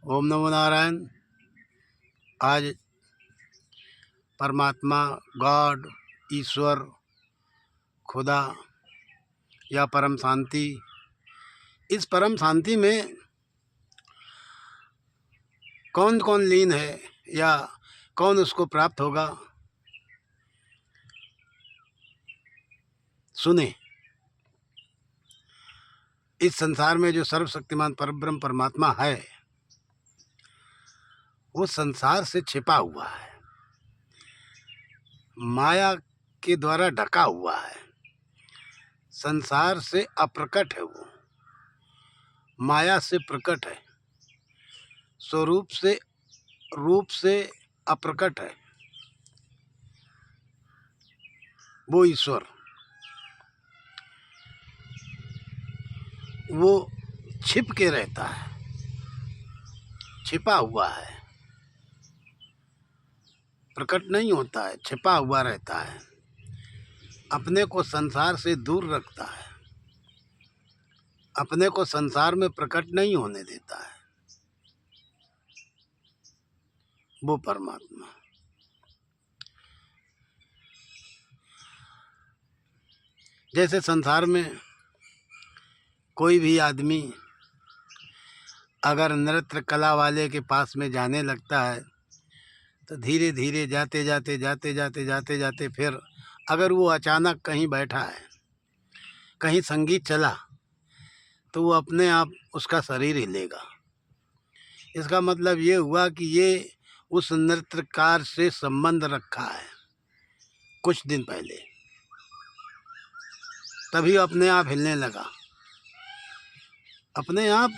ओम नमो नारायण। आज परमात्मा, गॉड, ईश्वर, खुदा या परम शांति, इस परम शांति में कौन कौन लीन है या कौन उसको प्राप्त होगा, सुने। इस संसार में जो सर्वशक्तिमान परब्रह्म परमात्मा है, वो संसार से छिपा हुआ है, माया के द्वारा ढका हुआ है, संसार से अप्रकट है। वो माया से प्रकट है, स्वरूप से, रूप से अप्रकट है। वो ईश्वर, वो छिप के रहता है, छिपा हुआ है, प्रकट नहीं होता है, छिपा हुआ रहता है, अपने को संसार से दूर रखता है, अपने को संसार में प्रकट नहीं होने देता है। वो परमात्मा। जैसे संसार में कोई भी आदमी अगर नृत्य कला वाले के पास में जाने लगता है तो धीरे धीरे जाते जाते फिर अगर वो अचानक कहीं बैठा है, कहीं संगीत चला, तो वो अपने आप उसका शरीर हिलेगा। इसका मतलब ये हुआ कि ये उस नृत्यकार से संबंध रखा है कुछ दिन पहले, तभी अपने आप हिलने लगा, अपने आप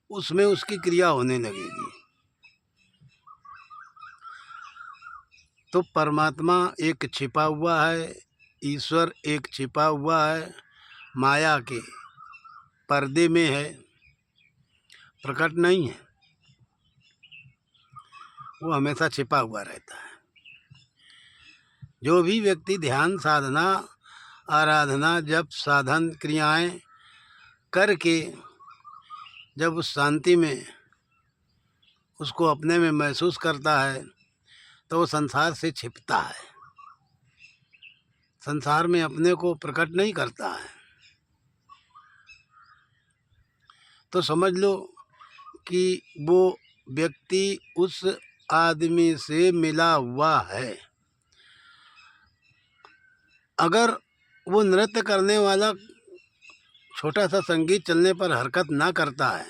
उसमें उसकी क्रिया होने लगेगी। तो परमात्मा एक छिपा हुआ है, ईश्वर एक छिपा हुआ है, माया के पर्दे में है, प्रकट नहीं है, वो हमेशा छिपा हुआ रहता है। जो भी व्यक्ति ध्यान, साधना, आराधना, जप, साधन, क्रियाएं करके जब उस शांति में उसको अपने में महसूस करता है तो वो संसार से छिपता है, संसार में अपने को प्रकट नहीं करता है। तो समझ लो कि वो व्यक्ति उस आदमी से मिला हुआ है। अगर वो नृत्य करने वाला छोटा सा संगीत चलने पर हरकत ना करता है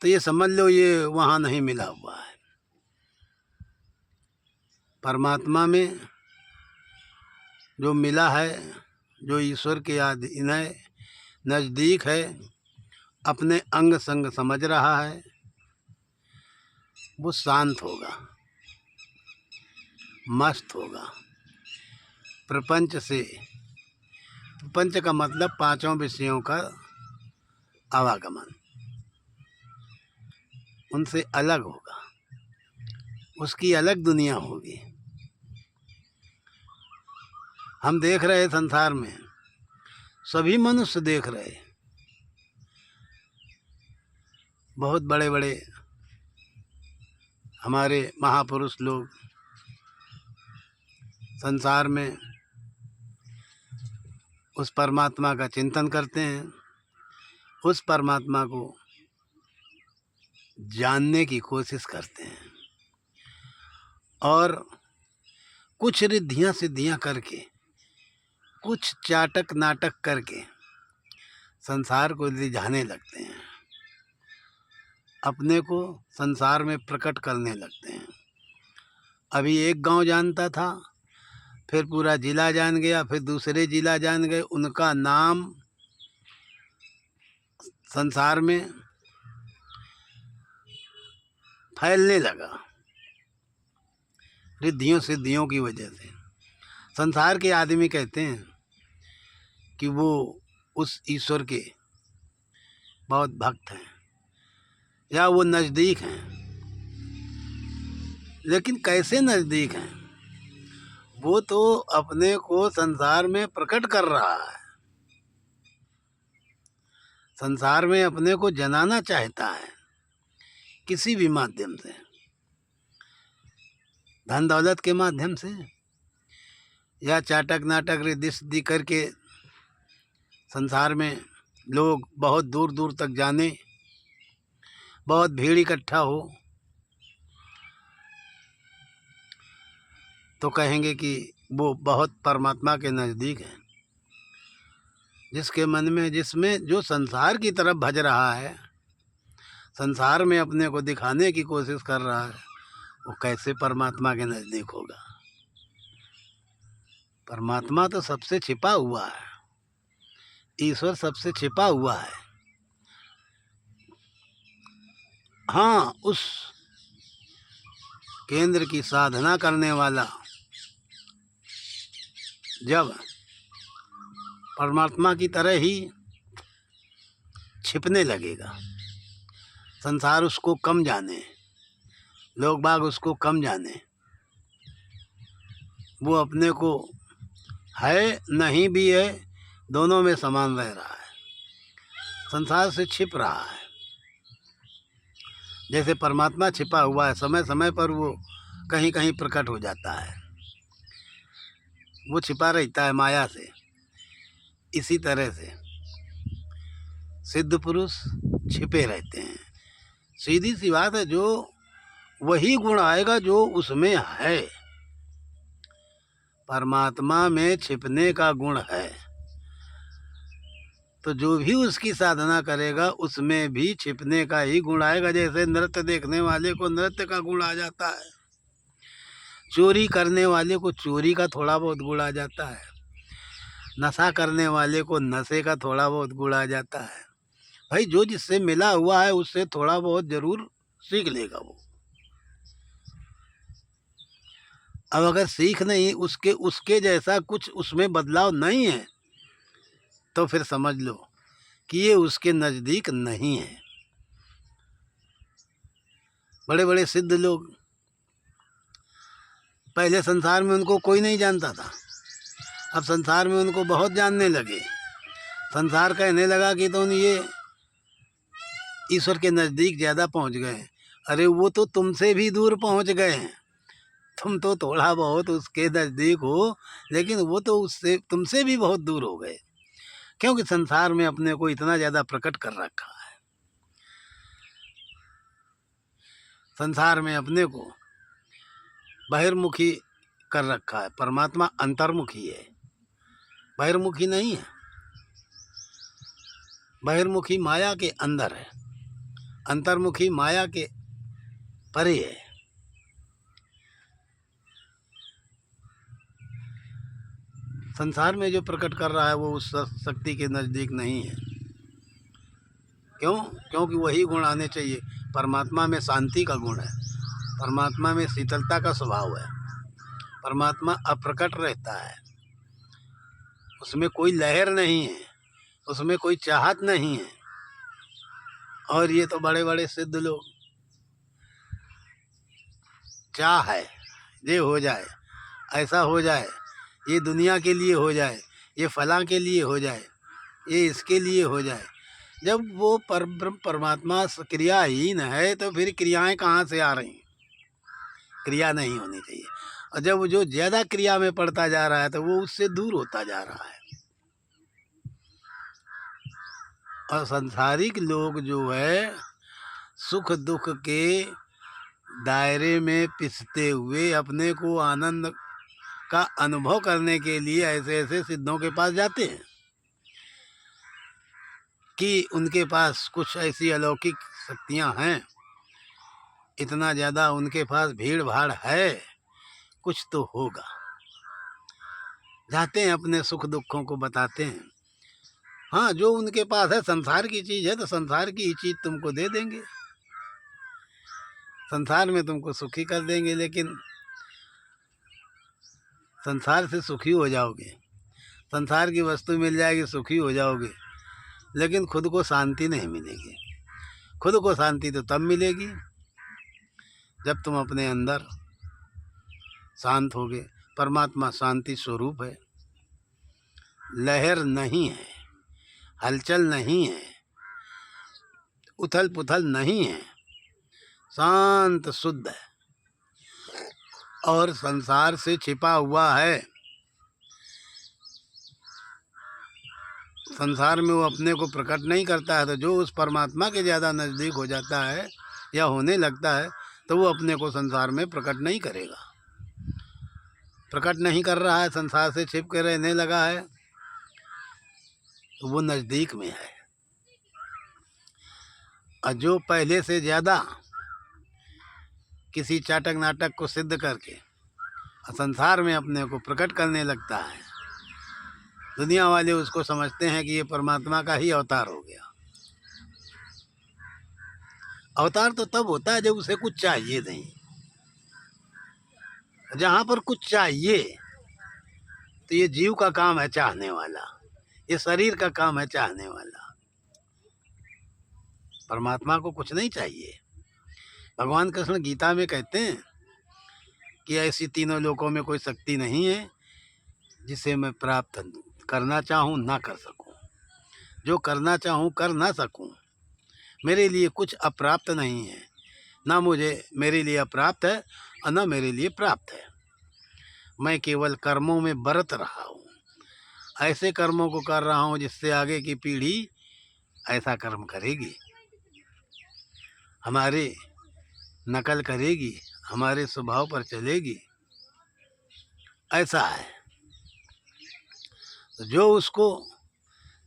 तो ये समझ लो ये वहाँ नहीं मिला हुआ है। परमात्मा में जो मिला है, जो ईश्वर के अधीन है, नज़दीक है, अपने अंग संग समझ रहा है, वो शांत होगा, मस्त होगा। प्रपंच से, प्रपंच का मतलब पांचों विषयों का आवागमन, उनसे अलग होगा, उसकी अलग दुनिया होगी। हम देख रहे संसार में, सभी मनुष्य देख रहे, बहुत बड़े बड़े हमारे महापुरुष लोग संसार में उस परमात्मा का चिंतन करते हैं, उस परमात्मा को जानने की कोशिश करते हैं और कुछ रिद्धियाँ सिद्धियाँ करके, कुछ चाटक नाटक करके संसार को रिझाने लगते हैं, अपने को संसार में प्रकट करने लगते हैं। अभी एक गांव जानता था, फिर पूरा जिला जान गया, फिर दूसरे जिला जान गए, उनका नाम संसार में फैलने लगा रिद्धियों सिद्धियों की वजह से। संसार के आदमी कहते हैं कि वो उस ईश्वर के बहुत भक्त हैं या वो नज़दीक हैं, लेकिन कैसे नज़दीक हैं? वो तो अपने को संसार में प्रकट कर रहा है, संसार में अपने को जनाना चाहता है किसी भी माध्यम से, धन दौलत के माध्यम से या चाटक नाटक रिद्धि सिद्धि करके संसार में लोग बहुत दूर दूर तक जाने, बहुत भीड़ इकट्ठा हो तो कहेंगे कि वो बहुत परमात्मा के नज़दीक है। जिसके मन में, जिसमें जो संसार की तरफ भज रहा है, संसार में अपने को दिखाने की कोशिश कर रहा है, वो कैसे परमात्मा के नज़दीक होगा। परमात्मा तो सबसे छिपा हुआ है, ईश्वर सबसे छिपा हुआ है। हाँ, उस केंद्र की साधना करने वाला जब परमात्मा की तरह ही छिपने लगेगा, संसार उसको कम जाने, लोग बाग उसको कम जाने, वो अपने को है नहीं भी है, दोनों में समान रह रहा है, संसार से छिप रहा है। जैसे परमात्मा छिपा हुआ है, समय समय पर वो कहीं कहीं प्रकट हो जाता है, वो छिपा रहता है माया से। इसी तरह से सिद्ध पुरुष छिपे रहते हैं। सीधी सी बात है, जो वही गुण आएगा जो उसमें है। परमात्मा में छिपने का गुण है, तो जो भी उसकी साधना करेगा उसमें भी छिपने का ही गुण आएगा। जैसे नृत्य देखने वाले को नृत्य का गुण आ जाता है, चोरी करने वाले को चोरी का थोड़ा बहुत गुण आ जाता है, नशा करने वाले को नशे का थोड़ा बहुत गुण आ जाता है। भाई, जो जिससे मिला हुआ है उससे थोड़ा बहुत जरूर सीख लेगा वो। अब अगर सीख नहीं, उसके जैसा कुछ उसमें बदलाव नहीं है, तो फिर समझ लो कि ये उसके नज़दीक नहीं है। बड़े बड़े सिद्ध लोग, पहले संसार में उनको कोई नहीं जानता था, अब संसार में उनको बहुत जानने लगे। संसार कहने लगा कि तो ये ईश्वर के नज़दीक ज़्यादा पहुंच गए। अरे वो तो तुमसे भी दूर पहुंच गए हैं, तुम तो थोड़ा बहुत उसके नज़दीक हो, लेकिन वो तो उससे तुमसे भी बहुत दूर हो गए, क्योंकि संसार में अपने को इतना ज़्यादा प्रकट कर रखा है। संसार में अपने को बहिर्मुखी कर रखा है। परमात्मा अंतर्मुखी है, बहिर्मुखी नहीं है। बहिर्मुखी माया के अंदर है, अंतर्मुखी माया के परे है। संसार में जो प्रकट कर रहा है वो उस शक्ति के नज़दीक नहीं है। क्यों? क्योंकि वही गुण आने चाहिए। परमात्मा में शांति का गुण है, परमात्मा में शीतलता का स्वभाव है, परमात्मा अप्रकट रहता है, उसमें कोई लहर नहीं है, उसमें कोई चाहत नहीं है। और ये तो बड़े बड़े सिद्ध लोग चाह है ये हो जाए, ऐसा हो जाए, ये दुनिया के लिए हो जाए, ये फलां के लिए हो जाए, ये इसके लिए हो जाए। जब वो परमात्मा क्रियाहीन है तो फिर क्रियाएं कहाँ से आ रही? क्रिया नहीं होनी चाहिए। और जब जो ज़्यादा क्रिया में पड़ता जा रहा है तो वो उससे दूर होता जा रहा है। और सांसारिक लोग जो है सुख दुख के दायरे में पिसते हुए अपने को आनंद का अनुभव करने के लिए ऐसे ऐसे सिद्धों के पास जाते हैं कि उनके पास कुछ ऐसी अलौकिक शक्तियां हैं, इतना ज़्यादा उनके पास भीड़ भाड़ है, कुछ तो होगा। जाते हैं, अपने सुख दुखों को बताते हैं। हाँ, जो उनके पास है संसार की चीज़ है तो संसार की ही चीज़ तुमको दे देंगे, संसार में तुमको सुखी कर देंगे, लेकिन संसार से सुखी हो जाओगे, संसार की वस्तु मिल जाएगी, सुखी हो जाओगे, लेकिन खुद को शांति नहीं मिलेगी। खुद को शांति तो तब मिलेगी जब तुम अपने अंदर शांत होगे। परमात्मा शांति स्वरूप है, लहर नहीं है, हलचल नहीं है, उथल पुथल नहीं है, शांत शुद्ध है और संसार से छिपा हुआ है। संसार में वो अपने को प्रकट नहीं करता है, तो जो उस परमात्मा के ज़्यादा नज़दीक हो जाता है या होने लगता है तो वो अपने को संसार में प्रकट नहीं करेगा। प्रकट नहीं कर रहा है, संसार से छिप के रहने लगा है, तो वो नज़दीक में है। और जो पहले से ज़्यादा किसी चाटक नाटक को सिद्ध करके संसार में अपने को प्रकट करने लगता है, दुनिया वाले उसको समझते हैं कि ये परमात्मा का ही अवतार हो गया। अवतार तो तब होता है जब उसे कुछ चाहिए नहीं। जहाँ पर कुछ चाहिए तो ये जीव का काम है चाहने वाला, ये शरीर का काम है चाहने वाला। परमात्मा को कुछ नहीं चाहिए। भगवान कृष्ण गीता में कहते हैं कि ऐसी तीनों लोकों में कोई शक्ति नहीं है जिसे मैं प्राप्त करना चाहूँ ना कर सकूँ, जो करना चाहूँ कर ना सकूँ। मेरे लिए कुछ अप्राप्त नहीं है, ना मुझे मेरे लिए अप्राप्त है और ना मेरे लिए प्राप्त है। मैं केवल कर्मों में बरत रहा हूँ, ऐसे कर्मों को कर रहा हूँ जिससे आगे की पीढ़ी ऐसा कर्म करेगी, हमारे नकल करेगी, हमारे स्वभाव पर चलेगी। ऐसा है। तो जो उसको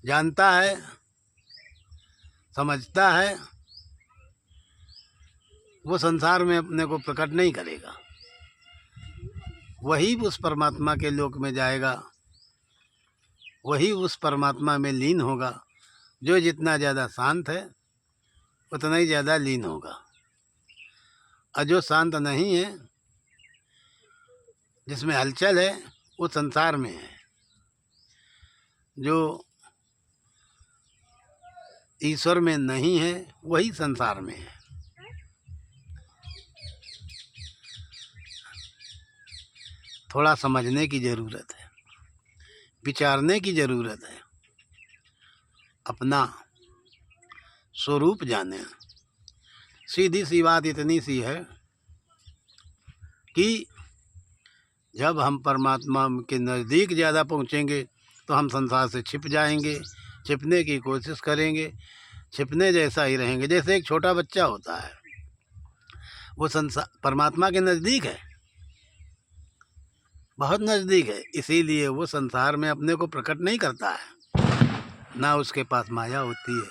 जानता है, समझता है, वो संसार में अपने को प्रकट नहीं करेगा। वही उस परमात्मा के लोक में जाएगा, वही उस परमात्मा में लीन होगा। जो जितना ज़्यादा शांत है उतना ही ज़्यादा लीन होगा, और जो शांत नहीं है, जिसमें हलचल है, वो संसार में है। जो ईश्वर में नहीं है वही संसार में है। थोड़ा समझने की ज़रूरत है, विचारने की ज़रूरत है, अपना स्वरूप जाने। सीधी सी बात इतनी सी है कि जब हम परमात्मा के नज़दीक ज़्यादा पहुँचेंगे तो हम संसार से छिप जाएंगे, छिपने की कोशिश करेंगे, छिपने जैसा ही रहेंगे। जैसे एक छोटा बच्चा होता है, वो संसार परमात्मा के नज़दीक है, बहुत नज़दीक है, इसीलिए वो संसार में अपने को प्रकट नहीं करता है। ना उसके पास माया होती है,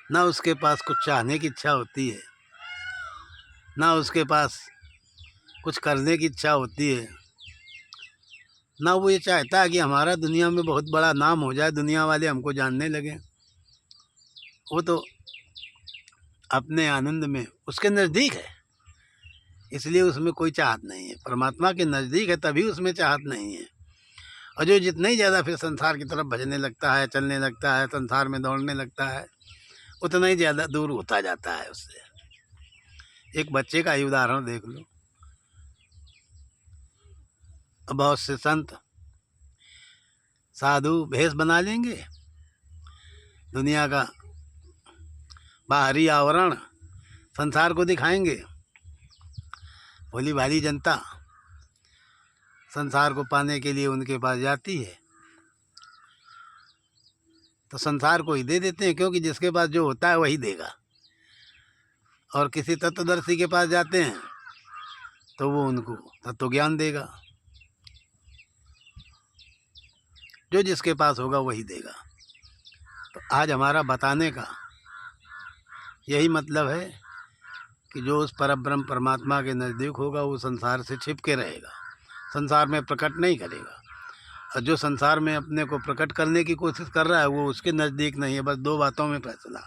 ना उसके पास कुछ चाहने की इच्छा होती है, ना उसके पास कुछ करने की इच्छा होती है, ना वो ये चाहता है कि हमारा दुनिया में बहुत बड़ा नाम हो जाए, दुनिया वाले हमको जानने लगें। वो तो अपने आनंद में उसके नज़दीक है, इसलिए उसमें कोई चाहत नहीं है। परमात्मा के नज़दीक है तभी उसमें चाहत नहीं है। और जो जितना ही ज़्यादा फिर संसार की तरफ भजने लगता है, चलने लगता है, संसार में दौड़ने लगता है, उतना ही ज़्यादा दूर होता जाता है उससे। एक बच्चे का ही उदाहरण देख लो। बहुत से संत साधु भेष बना लेंगे, दुनिया का बाहरी आवरण संसार को दिखाएंगे। भोली भाली जनता संसार को पाने के लिए उनके पास जाती है तो संसार को ही दे देते हैं, क्योंकि जिसके पास जो होता है वही देगा। और किसी तत्वदर्शी के पास जाते हैं तो वो उनको तत्व ज्ञान देगा, जो जिसके पास होगा वही देगा। तो आज हमारा बताने का यही मतलब है कि जो उस परब्रह्म परमात्मा के नज़दीक होगा वो संसार से छिप के रहेगा, संसार में प्रकट नहीं करेगा। और जो संसार में अपने को प्रकट करने की कोशिश कर रहा है वो उसके नज़दीक नहीं है। बस दो बातों में फैसला।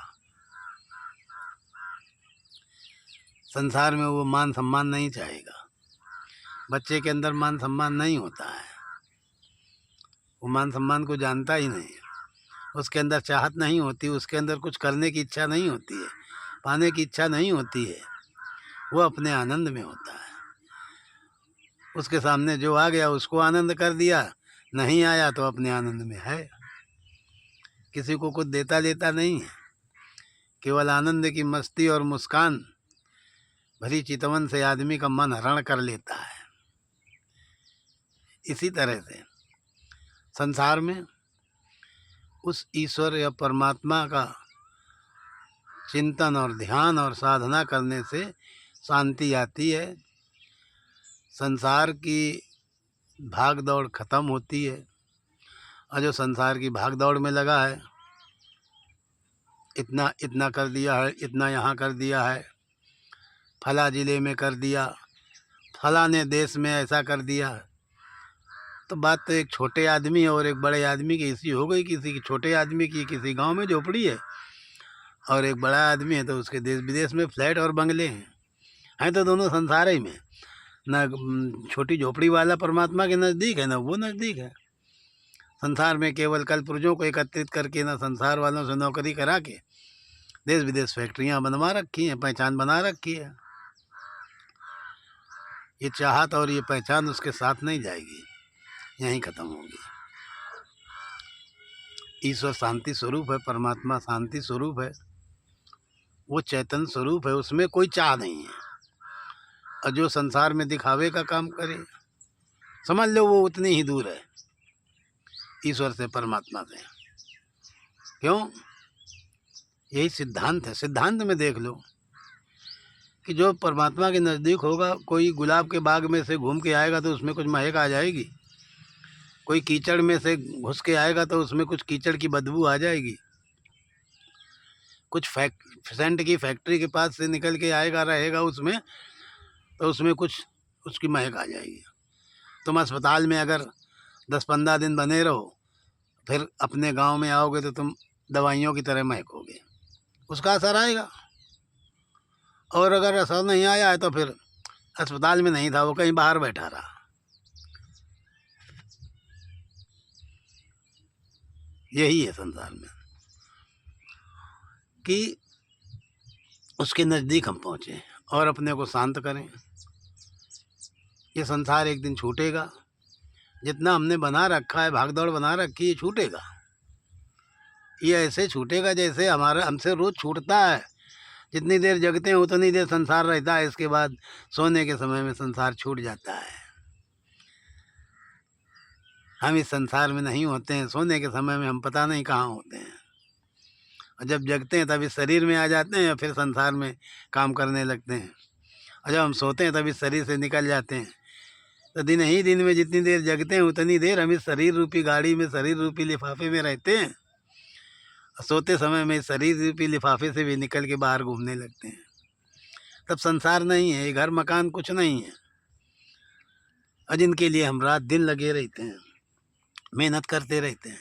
संसार में वो मान सम्मान नहीं चाहेगा, बच्चे के अंदर मान सम्मान नहीं होता है, वो मान सम्मान को जानता ही नहीं है, उसके अंदर चाहत नहीं होती, उसके अंदर कुछ करने की इच्छा नहीं होती है, पाने की इच्छा नहीं होती है, वो अपने आनंद में होता है। उसके सामने जो आ गया उसको आनंद कर दिया, नहीं आया तो अपने आनंद में है, किसी को कुछ देता लेता नहीं है। केवल आनंद की मस्ती और मुस्कान भरी चितवन से आदमी का मन हरण कर लेता है। इसी तरह से संसार में उस ईश्वर या परमात्मा का चिंतन और ध्यान और साधना करने से शांति आती है। संसार की भाग दौड़ खत्म होती है। और जो संसार की भाग दौड़ में लगा है, इतना इतना कर दिया है, इतना यहाँ कर दिया है, फला ज़िले में कर दिया, फलाने देश में ऐसा कर दिया, तो बात तो एक छोटे आदमी और एक बड़े आदमी की ऐसी हो गई। किसी की छोटे आदमी की किसी गांव में झोपड़ी है और एक बड़ा आदमी है तो उसके देश विदेश में फ्लैट और बंगले हैं तो दोनों संसार ही में। न छोटी झोपड़ी वाला परमात्मा के नज़दीक है, न वो नज़दीक है। संसार में केवल कलपुर्जों को एकत्रित करके, न संसार वालों से नौकरी करा के देश विदेश फैक्ट्रियाँ बनवा रखी हैं, पहचान बना रखी है। ये चाहत और ये पहचान उसके साथ नहीं जाएगी, यहीं ख़त्म होगी। ईश्वर शांति स्वरूप है, परमात्मा शांति स्वरूप है, वो चैतन्य स्वरूप है, उसमें कोई चाह नहीं है। और जो संसार में दिखावे का काम करे, समझ लो वो उतनी ही दूर है ईश्वर से, परमात्मा से। क्यों? यही सिद्धांत है। सिद्धांत में देख लो कि जो परमात्मा के नज़दीक होगा, कोई गुलाब के बाग में से घूम के आएगा तो उसमें कुछ महक आ जाएगी, कोई कीचड़ में से घुस के आएगा तो उसमें कुछ कीचड़ की बदबू आ जाएगी, कुछ सेंट की फैक्ट्री के पास से निकल के आएगा रहेगा उसमें तो उसमें कुछ उसकी महक आ जाएगी। तुम अस्पताल में अगर 10-15 दिन बने रहो, फिर अपने गांव में आओगे तो तुम दवाइयों की तरह महकोगे, उसका असर आएगा। और अगर असर नहीं आया है तो फिर अस्पताल में नहीं था, वो कहीं बाहर बैठा रहा। यही है संसार में कि उसके नज़दीक हम पहुँचें और अपने को शांत करें। ये संसार एक दिन छूटेगा, जितना हमने बना रखा है, भागदौड़ बना रखी है, छूटेगा। ये ऐसे छूटेगा जैसे हमारा हमसे रोज़ छूटता है। जितनी देर जगते हैं उतनी देर संसार रहता है, इसके बाद सोने के समय में संसार छूट जाता है। हम इस संसार में नहीं होते हैं, सोने के समय में हम पता नहीं कहाँ होते हैं, और जब जगते हैं तब इस शरीर में आ जाते हैं, फिर संसार में काम करने लगते हैं, और जब हम सोते हैं तब इस शरीर से निकल जाते हैं। तो दिन ही दिन में जितनी देर जगते हैं उतनी देर हम इस शरीर रूपी गाड़ी में, शरीर रूपी लिफाफे में रहते हैं, और सोते समय में इस शरीर रूपी लिफाफे से भी निकल के बाहर घूमने लगते हैं। तब संसार नहीं है, ये घर मकान कुछ नहीं है, और जिनके लिए हम रात दिन लगे रहते हैं, मेहनत करते रहते हैं।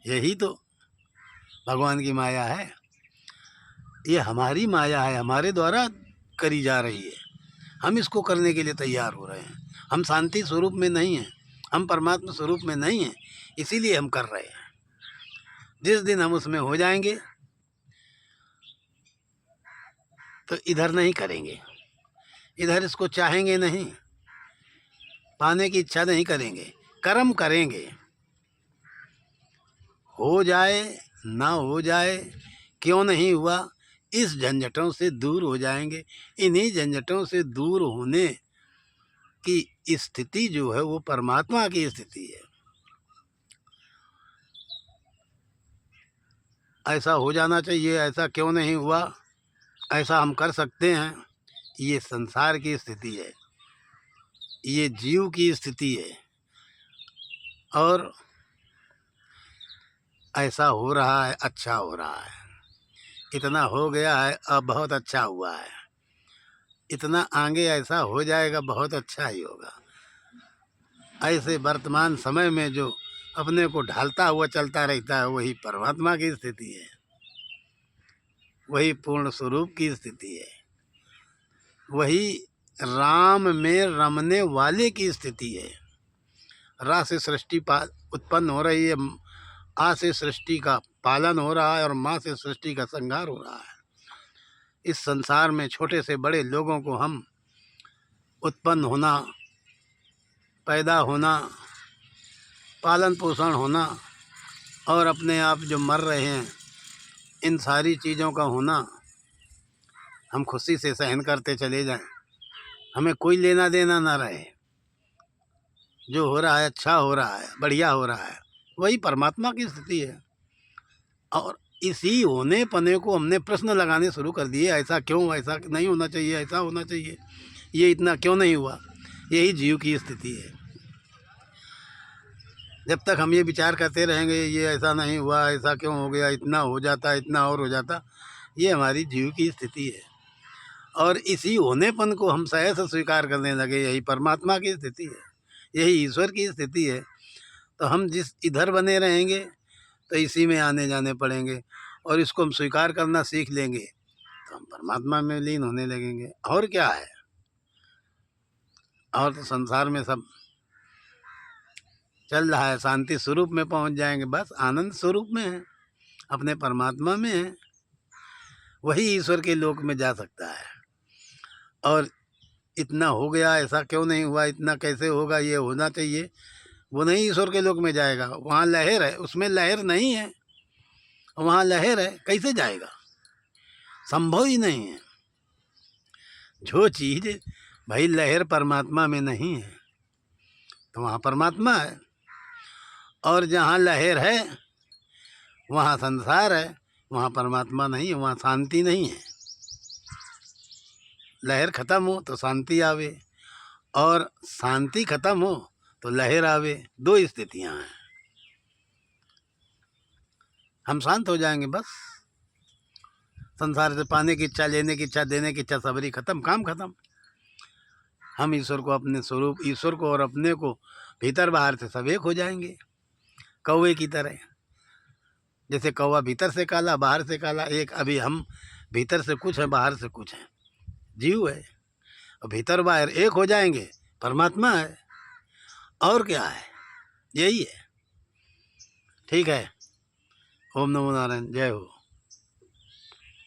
यही तो भगवान की माया है, ये हमारी माया है, हमारे द्वारा करी जा रही है। हम इसको करने के लिए तैयार हो रहे हैं। हम शांति स्वरूप में नहीं हैं, हम परमात्मा स्वरूप में नहीं हैं, इसीलिए हम कर रहे हैं। जिस दिन हम उसमें हो जाएंगे तो इधर नहीं करेंगे, इधर इसको चाहेंगे नहीं, पाने की इच्छा नहीं करेंगे, कर्म करेंगे। हो जाए ना हो जाए, क्यों नहीं हुआ, इस झंझटों से दूर हो जाएंगे। इन्हीं झंझटों से दूर होने की स्थिति जो है वो परमात्मा की स्थिति है। ऐसा हो जाना चाहिए, ऐसा क्यों नहीं हुआ, ऐसा हम कर सकते हैं, ये संसार की स्थिति है, ये जीव की स्थिति है। और ऐसा हो रहा है, अच्छा हो रहा है, इतना हो गया है, अब बहुत अच्छा हुआ है, इतना आगे ऐसा हो जाएगा, बहुत अच्छा ही होगा। ऐसे वर्तमान समय में जो अपने को ढालता हुआ चलता रहता है, वही परमात्मा की स्थिति है, वही पूर्ण स्वरूप की स्थिति है, वही राम में रमने वाले की स्थिति है। रा से सृष्टि उत्पन्न हो रही है, आ से सृष्टि का पालन हो रहा है, और माँ से सृष्टि का संहार हो रहा है। इस संसार में छोटे से बड़े लोगों को हम उत्पन्न होना, पैदा होना, पालन पोषण होना, और अपने आप जो मर रहे हैं, इन सारी चीज़ों का होना हम खुशी से सहन करते चले जाएं, हमें कोई लेना देना ना रहे। जो हो रहा है अच्छा हो रहा है, बढ़िया हो रहा है, वही परमात्मा की स्थिति है। और इसी होने पने को हमने प्रश्न लगाने शुरू कर दिए, ऐसा क्यों, ऐसा नहीं होना चाहिए, ऐसा होना चाहिए, ये इतना क्यों नहीं हुआ। यही जीव की स्थिति है। जब तक हम ये विचार करते रहेंगे ये ऐसा नहीं हुआ, ऐसा क्यों हो गया, इतना हो जाता, इतना और हो जाता, ये हमारी जीव की स्थिति है। और इसी होनेपन को हम सहज स्वीकार करने लगे, यही परमात्मा की स्थिति है, यही ईश्वर की स्थिति है। तो हम जिस इधर बने रहेंगे तो इसी में आने जाने पड़ेंगे, और इसको हम स्वीकार करना सीख लेंगे तो हम परमात्मा में लीन होने लगेंगे। और क्या है, और तो संसार में सब चल रहा है, शांति स्वरूप में पहुंच जाएंगे, बस आनंद स्वरूप में है, अपने परमात्मा में है, वही ईश्वर के लोक में जा सकता है। और इतना हो गया, ऐसा क्यों नहीं हुआ, इतना कैसे होगा, ये होना चाहिए, वो नहीं ईश्वर के लोक में जाएगा। वहाँ लहर है, उसमें लहर नहीं है, वहाँ लहर है, कैसे जाएगा, संभव ही नहीं है। जो चीज़ भाई लहर परमात्मा में नहीं है तो वहाँ परमात्मा है, और जहाँ लहर है वहाँ संसार है, वहाँ परमात्मा नहीं है, वहाँ शांति नहीं है। लहर ख़त्म हो तो शांति आवे, और शांति ख़त्म हो तो लहर आवे, दो स्थितियाँ हैं। हम शांत हो जाएंगे, बस संसार से पाने की इच्छा, लेने की इच्छा, देने की इच्छा, सबरी ख़त्म, काम ख़त्म। हम ईश्वर को, अपने स्वरूप ईश्वर को और अपने को भीतर बाहर से सब एक हो जाएंगे, कौवे की तरह। जैसे कौवा भीतर से काला बाहर से काला, एक अभी हम भीतर से कुछ है बाहर से कुछ है, जीव है, और भीतर बाहर एक हो जाएंगे, परमात्मा है। और क्या है, यही है। ठीक है। ओम नमो नारायण, जय हो।